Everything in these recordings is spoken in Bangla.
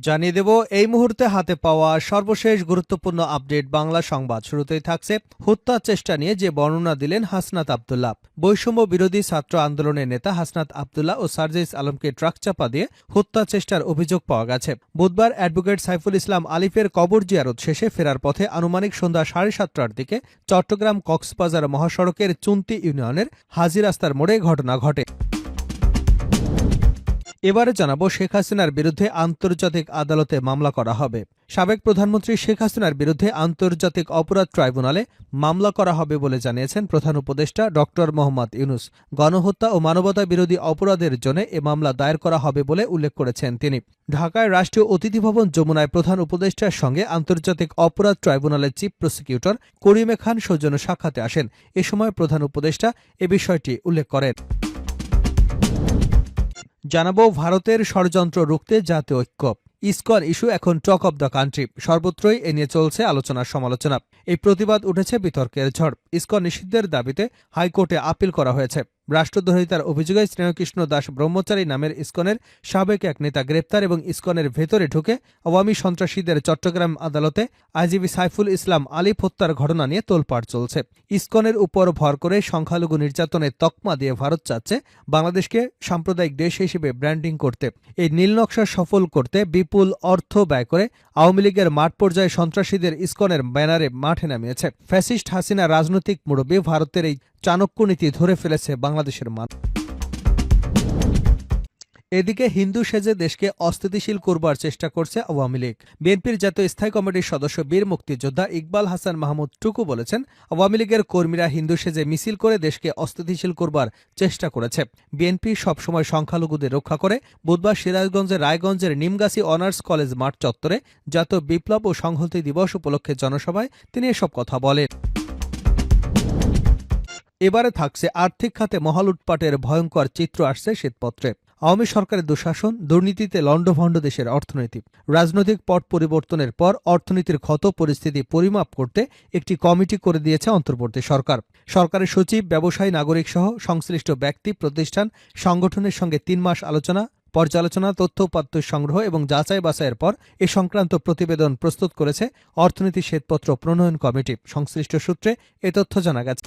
জানিয়ে দেব এই মুহূর্তে হাতে পাওয়া সর্বশেষ গুরুত্বপূর্ণ আপডেট বাংলা সংবাদ। শুরুতেই থাকছে হত্যা চেষ্টা নিয়ে যে বর্ণনা দিলেন হাসনাত আব্দুল্লাহ। বৈষম্য বিরোধী ছাত্র আন্দোলনের নেতা হাসনাত আব্দুল্লাহ ও সার্জিস আলমকে ট্রাক চাপা দিয়ে হত্যা চেষ্টার অভিযোগ পাওয়া গেছে। বুধবার অ্যাডভোকেট সাইফুল ইসলাম আলিফের কবর জিয়ারত শেষে ফেরার পথে আনুমানিক সন্ধ্যা 7:30টার দিকে চট্টগ্রাম কক্সবাজার মহাসড়কের চুন্তি ইউনিয়নের হাজী রাস্তার মোড়ে ঘটনা ঘটে। এবারে জানাবো শেখ হাসিনার বিরুদ্ধে আন্তর্জাতিক আদালতে মামলা করা হবে। সাবেক প্রধানমন্ত্রী শেখ হাসিনার বিরুদ্ধে আন্তর্জাতিক অপরাধ ট্রাইব্যুনালে মামলা করা হবে বলে জানিয়েছেন প্রধান উপদেষ্টা ড মোহাম্মদ ইউনূস। গণহত্যা ও মানবতা বিরোধী অপরাধের জন্য এ মামলা দায়ের করা হবে বলে উল্লেখ করেছেন তিনি। ঢাকায় রাষ্ট্রীয় অতিথি ভবন যমুনায় প্রধান উপদেষ্টার সঙ্গে আন্তর্জাতিক অপরাধ ট্রাইব্যুনালের চিফ প্রসিকিউটর করিমে খান সৌজন্য সাক্ষাতে আসেন। এ সময় প্রধান উপদেষ্টা এ বিষয়টি উল্লেখ করেন। জানাবো ভারতের ষড়যন্ত্র রুখতে জাতীয় ঐক্য। ইসকন ইস্যু এখন টক অব দ্য কান্ট্রি। সর্বত্রই এ নিয়ে চলছে আলোচনা সমালোচনা। এই প্রতিবাদ উঠেছে বিতর্কের ঝড়। ইসকন নিষিদ্ধের দাবিতে হাইকোর্টে আপিল করা হয়েছে। রাষ্ট্রদ্রোহিতার অভিযোগে স্নেহকৃষ্ণ দাস ব্রহ্মচারী নামের ইসকনের সাবেক এক নেতা গ্রেপ্তার এবং ইসকনের ভেতরে ঢুকে আওয়ামী সন্ত্রাসীদের চট্টগ্রাম আদালতে আইজিপি সাইফুল ইসলাম আলিফ হত্যার ঘটনা নিয়ে তোলপাড় চলছে। ইসকনের উপর ভর করে সংখ্যালঘু নির্যাতনের তকমা দিয়ে ভারত চাচ্ছে বাংলাদেশকে সাম্প্রদায়িক দেশ হিসেবে ব্র্যান্ডিং করতে। এই নীলনকশা সফল করতে বিপুল অর্থ ব্যয় করে আওয়ামী লীগের মাঠ পর্যায়ে সন্ত্রাসীদের ইসকনের ব্যানারে মাঠে নামিয়েছে। ফ্যাসিস্ট হাসিনা রাজনৈতিক মুরব্বী ভারতের এই চাণক্য নীতি ধরে ফেলেছে বাংলাদেশের মানুষ। এদিকে হিন্দু সেজে দেশকে অস্থিতিশীল করবার চেষ্টা করছে আওয়ামী লীগ। বিএনপির জাতীয় স্থায়ী কমিটির সদস্য বীর মুক্তিযোদ্ধা ইকবাল হাসান মাহমুদ টুকু বলেছেন, আওয়ামী লীগের কর্মীরা হিন্দু সেজে মিছিল করে দেশকে অস্থিতিশীল করবার চেষ্টা করেছে। বিএনপি সবসময় সংখ্যালঘুদের রক্ষা করে। বুধবার সিরাজগঞ্জের রায়গঞ্জের নিমগাছি অনার্স কলেজ মাঠ চত্বরে জাতীয় বিপ্লব ও সংহতি দিবস উপলক্ষে জনসভায় তিনি এসব কথা বলেন। এবারে থাকছে আর্থিক খাতে মহালুটপাটের ভয়ঙ্কর চিত্র আসছে শ্বেতপত্রে। আওয়ামী সরকারের দুঃশাসন, দুর্নীতিতে লণ্ডভণ্ড দেশের অর্থনীতি। রাজনৈতিক পট পরিবর্তনের পর অর্থনীতির ক্ষত পরিস্থিতি পরিমাপ করতে একটি কমিটি করে দিয়েছে অন্তর্বর্তী সরকার। সরকারের সচিব, ব্যবসায়ী, নাগরিক সহ সংশ্লিষ্ট ব্যক্তি, প্রতিষ্ঠান, সংগঠনের সঙ্গে 3 মাস আলোচনা, পর্যালোচনা, তথ্য উপাত্ত সংগ্রহ এবং যাচাই বাছাইয়ের পর এ সংক্রান্ত প্রতিবেদন প্রস্তুত করেছে অর্থনীতি শ্বেতপত্র প্রণয়ন কমিটি। সংশ্লিষ্ট সূত্রে এ তথ্য জানা গেছে।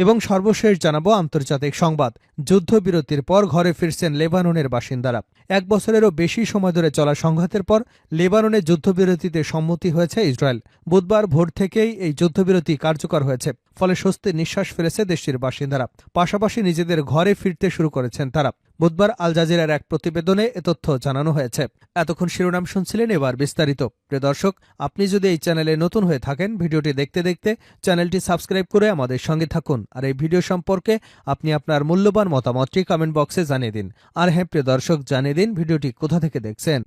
এবং সর্বশেষ জানাবো আন্তর্জাতিক সংবাদ। যুদ্ধবিরতির পর ঘরে ফিরছেন লেবাননের বাসিন্দারা। 1 বছরেরও বেশি সময় ধরে চলা সংঘাতের পর লেবাননে যুদ্ধবিরতিতে সম্মতি হয়েছে ইসরায়েল। বুধবার ভোর থেকেই এই যুদ্ধবিরতি কার্যকর হয়েছে। ফলে স্বস্তির নিঃশ্বাস ফেলেছে দেশটির বাসিন্দারা। পাশাপাশি নিজেদের ঘরে ফিরতে শুরু করেছেন তারা। বুধবার আল জাজিরার এক প্রতিবেদনে এ তথ্য জানানো হয়েছে। এতক্ষণ শিরোনাম শুনছিলেন, এবার বিস্তারিত। প্রিয় দর্শক, আপনি যদি এই চ্যানেলে নতুন হয়ে থাকেন, ভিডিওটি দেখতে দেখতে চ্যানেলটি সাবস্ক্রাইব করে আমাদের সঙ্গে থাকুন। আর এই ভিডিও সম্পর্কে আপনি আপনার মূল্যবান মতামতটি কমেন্ট বক্সে জানিয়ে দিন। আর হ্যাঁ প্রিয় দর্শক, জানিয়ে দিন ভিডিওটি কোথা থেকে দেখছেন।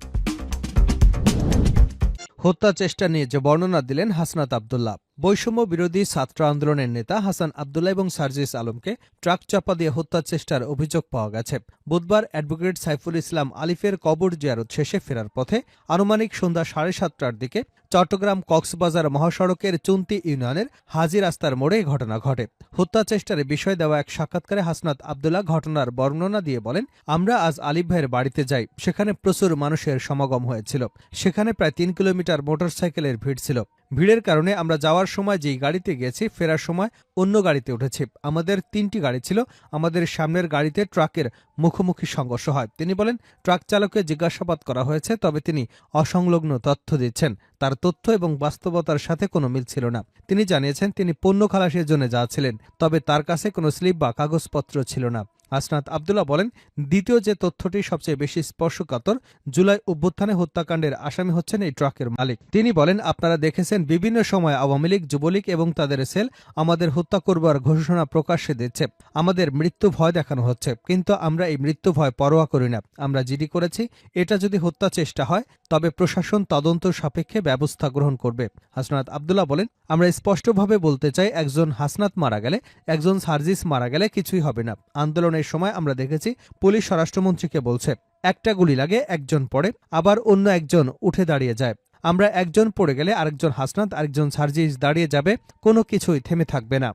হত্যা চেষ্টা নিয়ে যে বর্ণনা দিলেন হাসনাত আব্দুল্লাহ। বৈষম্য বিরোধী ছাত্র আন্দোলনের নেতা হাসান আব্দুল্লাহ এবং সার্জিস আলমকে ট্রাক চাপা দিয়ে হত্যা চেষ্টার অভিযোগ পাওয়া গেছে। বুধবার অ্যাডভোকেট সাইফুল ইসলাম আলিফের কবর জিয়ারত শেষে ফেরার পথে আনুমানিক সন্ধ্যা 7:30টার দিকে চট্টগ্রাম কক্সবাজার মহাসড়কের চুন্তি ইউনিয়নের হাজী রাস্তার মোড়ে ঘটনা ঘটে। হত্যা চেষ্টার বিষয় দেওয়া এক সাক্ষাৎকারে হাসনাত আব্দুল্লাহ ঘটনার বর্ণনা দিয়ে বলেন, আমরা আজ আলিফ ভাইয়ের বাড়িতে যাই। সেখানে প্রচুর মানুষের সমাগম হয়েছিল। সেখানে প্রায় 3 কিলোমিটার মোটরসাইকেলের ভিড় ছিল। ভিড়ের কারণে আমরা যাওয়ার সময় যেই গাড়িতে গেছি, ফেরার সময় অন্য গাড়িতে উঠেছি। আমাদের 3টি গাড়ি ছিল। আমাদের সামনের গাড়িতে ট্রাকের মুখোমুখি সংঘর্ষ হয়। তিনি বলেন, ট্রাক চালককে জিজ্ঞাসাবাদ করা হয়েছে, তবে তিনি অসংলগ্ন তথ্য দিচ্ছেন। তার তথ্য এবং বাস্তবতার সাথে কোনো মিল ছিল না। তিনি জানিয়েছেন তিনি পণ্য খালাসের জন্য যাচ্ছিলেন, তবে তার কাছে কোনো স্লিপ বা কাগজপত্র ছিল না। হাসনাত আব্দুল্লাহ বলেন, দ্বিতীয় যে তথ্যটি সবচেয়ে বেশি স্পর্শকাতর, জুলাই অভ্যুত্থানে হত্যাকাণ্ডের আসামি হচ্ছেন এই ট্রাকের মালিক। তিনি বলেন, আপনারা দেখেছেন বিভিন্ন সময় আওয়ামী লীগ, যুবলীগ এবং তাদের সেল আমাদের হত্যা করবার ঘোষণা প্রকাশ্যে দিচ্ছে। আমাদের মৃত্যু ভয় দেখানো হচ্ছে, কিন্তু আমরা এই মৃত্যু ভয় পরোয়া করি না। আমরা জিডি করেছি। এটা যদি হত্যা চেষ্টা হয় তবে প্রশাসন তদন্ত সাপেক্ষে ব্যবস্থা গ্রহণ করবে। হাসনাত আব্দুল্লাহ বলেন, আমরা স্পষ্টভাবে বলতে চাই, একজন হাসনাত মারা গেলে, একজন সার্জিস মারা গেলে কিছুই হবে না। আন্দোলনের সময় আমরা দেখেছি পুলিশ স্বরাষ্ট্রমন্ত্রীকে বলছে, একটা গুলি লাগে, একজন পড়ে, আবার অন্য একজন উঠে দাঁড়িয়ে যায়। আমরা একজন পড়ে গেলে আরেকজন হাসনাত, আরেকজন সার্জিস দাঁড়িয়ে যাবে, কোনো কিছুই থেমে থাকবে না।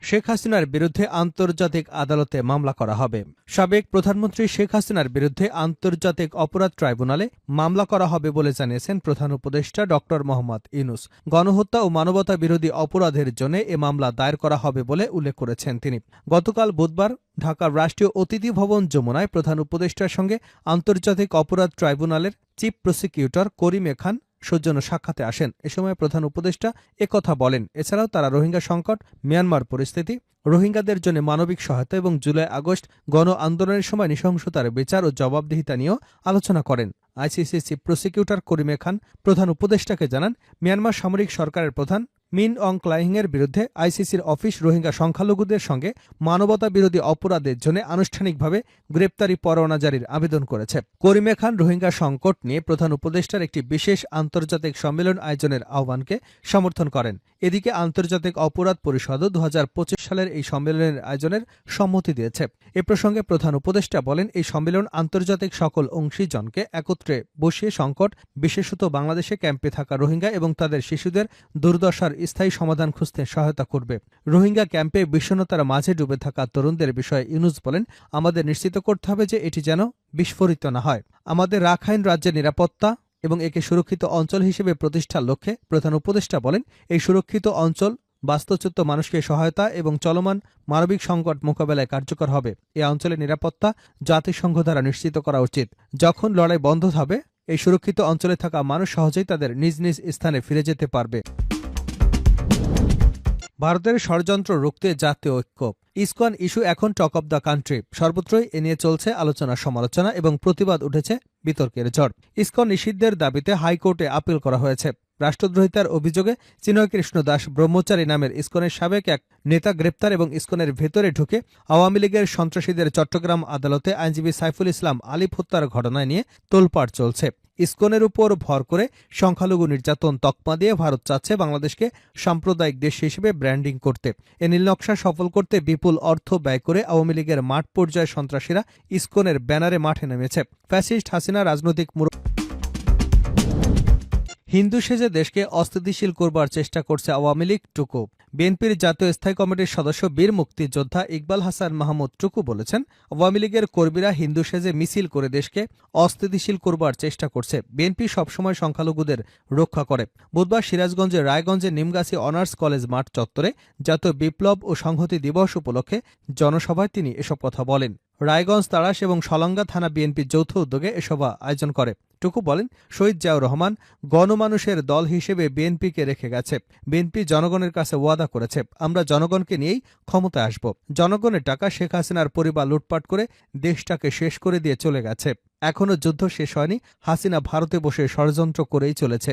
শেখ হাসিনার বিরুদ্ধে আন্তর্জাতিক আদালতে মামলা করা হবে। সাবেক প্রধানমন্ত্রী শেখ হাসিনার বিরুদ্ধে আন্তর্জাতিক অপরাধ ট্রাইব্যুনালে মামলা করা হবে বলে জানিয়েছেন প্রধান উপদেষ্টা ড মোহাম্মদ ইউনূস। গণহত্যা ও মানবতা বিরোধী অপরাধের জন্য এ মামলা দায়ের করা হবে বলে উল্লেখ করেছেন তিনি। গতকাল বুধবার ঢাকার রাষ্ট্রীয় অতিথি ভবন যমুনায় প্রধান উপদেষ্টার সঙ্গে আন্তর্জাতিক অপরাধ ট্রাইব্যুনালের চিফ প্রসিকিউটর করিম এ খান সৌজন্য সাক্ষাতে আসেন। এ সময় প্রধান উপদেষ্টা একথা বলেন। এছাড়াও তারা রোহিঙ্গা সংকট, মিয়ানমার পরিস্থিতি, রোহিঙ্গাদের জন্য মানবিক সহায়তা এবং জুলাই আগস্ট গণ আন্দোলনের সময় নৃশংসতার বিচার ও জবাবদিহিতা নিয়েও আলোচনা করেন। আইসিসি চিফ প্রসিকিউটর করিম এ খান প্রধান উপদেষ্টাকে জানান, মিয়ানমার সামরিক সরকারের প্রধান মিন অং ক্লাইংয়ের বিরুদ্ধে আইসিসির অফিস রোহিঙ্গা সংখ্যালঘুদের সঙ্গে মানবতা বিরোধী অপরাধের জন্য আনুষ্ঠানিকভাবে গ্রেপ্তারি পরোয়ানা জারির আবেদন করেছে। করিম এ খান রোহিঙ্গা সংকট নিয়ে প্রধান উপদেষ্টার একটি বিশেষ আন্তর্জাতিক সম্মেলন আয়োজনের আহ্বানকে সমর্থন করেন। এদিকে আন্তর্জাতিক অপরাধ পরিষদও 2025 সালের এই সম্মেলনের আয়োজনের সম্মতি দিয়েছে। এ প্রসঙ্গে প্রধান উপদেষ্টা বলেন, এই সম্মেলন আন্তর্জাতিক সকল অংশীজনকে একত্রে বসিয়ে সংকট, বিশেষত বাংলাদেশে ক্যাম্পে থাকা রোহিঙ্গা এবং তাদের শিশুদের দুর্দশার স্থায়ী সমাধান খুঁজতে সহায়তা করবে। রোহিঙ্গা ক্যাম্পে বিষণ্ণতার মাঝে ডুবে থাকা তরুণদের বিষয়ে ইউনূস বলেন, আমাদের নিশ্চিত করতে হবে যে এটি যেন বিস্ফোরিত না হয়। আমাদের রাখাইন রাজ্যের নিরাপত্তা এবং একে সুরক্ষিত অঞ্চল হিসেবে প্রতিষ্ঠার লক্ষ্যে প্রধান উপদেষ্টা বলেন, এই সুরক্ষিত অঞ্চল বাস্তুচ্যুত মানুষকে সহায়তা এবং চলমান মানবিক সংকট মোকাবেলায় কার্যকর হবে। এ অঞ্চলের নিরাপত্তা জাতিসংঘ দ্বারা নিশ্চিত করা উচিত। যখন লড়াই বন্ধ হবে, এই সুরক্ষিত অঞ্চলে থাকা মানুষ সহজেই তাদের নিজ নিজ স্থানে ফিরে যেতে পারবে। ভারতের ষড়যন্ত্র রুখতে জাতীয় ঐক্য। ইসকন ইস্যু এখন টক অব দ্য কান্ট্রি। সর্বত্রই এ নিয়ে চলছে আলোচনা, সমালোচনা এবং প্রতিবাদ, উঠেছে বিতর্কের ঝড়। ইসকন নিষিদ্ধের দাবিতে হাইকোর্টে আপিল করা হয়েছে। রাষ্ট্রদ্রোহিতার অভিযোগে চিন্ময় কৃষ্ণ দাস ব্রহ্মচারী নামের ইসকনের সাবেক এক নেতা গ্রেপ্তার এবং ইসকনের ভেতরে ঢুকে আওয়ামী লীগের সন্ত্রাসীদের চট্টগ্রাম আদালতে আইনজীবী সাইফুল ইসলাম আলিফ হত্যার ঘটনায় নিয়ে তোলপাড় চলছে। ইসকনের উপর ভর করে সংখ্যালঘু নির্যাতন তকমা দিয়ে ভারত চাচ্ছে বাংলাদেশকে সাম্প্রদায়িক দেশ হিসেবে ব্র্যান্ডিং করতে। এ নীলনকশা সফল করতে বিপুল অর্থ ব্যয় করে আওয়ামী লীগের মাঠ পর্যায়ে সন্ত্রাসীরা ইসকনের ব্যানারে মাঠে নেমেছে। ফ্যাসিস্ট হাসিনা রাজনৈতিক হিন্দু সেজে দেশকে অস্থিতিশীল করবার চেষ্টা করছে আওয়ামী লীগ। টুকু বিএনপির জাতীয় স্থায়ী কমিটির সদস্য বীর মুক্তিযোদ্ধা ইকবাল হাসান মাহমুদ টুকু বলেছেন, আওয়ামী লীগের কর্মীরা হিন্দু সেজে মিছিল করে দেশকে অস্থিতিশীল করবার চেষ্টা করছে। বিএনপি সবসময় সংখ্যালঘুদের রক্ষা করে। বুধবার সিরাজগঞ্জের রায়গঞ্জে নিমগাছি অনার্স কলেজ মাঠ চত্বরে জাতীয় বিপ্লব ও সংহতি দিবস উপলক্ষে জনসভায় তিনি এসব কথা বলেন। রায়গঞ্জ, তাড়াশ এবং সলঙ্গা থানা বিএনপির যৌথ উদ্যোগে এ সভা আয়োজন করে। টুকু বলেন, শহীদ জিয়াউর রহমান গণমানুষের দল হিসেবে বিএনপিকে রেখে গেছে। বিএনপি জনগণের কাছে ওয়াদা করেছে, আমরা জনগণকে নিয়েই ক্ষমতায় আসব। জনগণের টাকা শেখ হাসিনার পরিবার লুটপাট করে দেশটাকে শেষ করে দিয়ে চলে গেছে। এখনও যুদ্ধ শেষ হয়নি। হাসিনা ভারতে বসে ষড়যন্ত্র করেই চলেছে।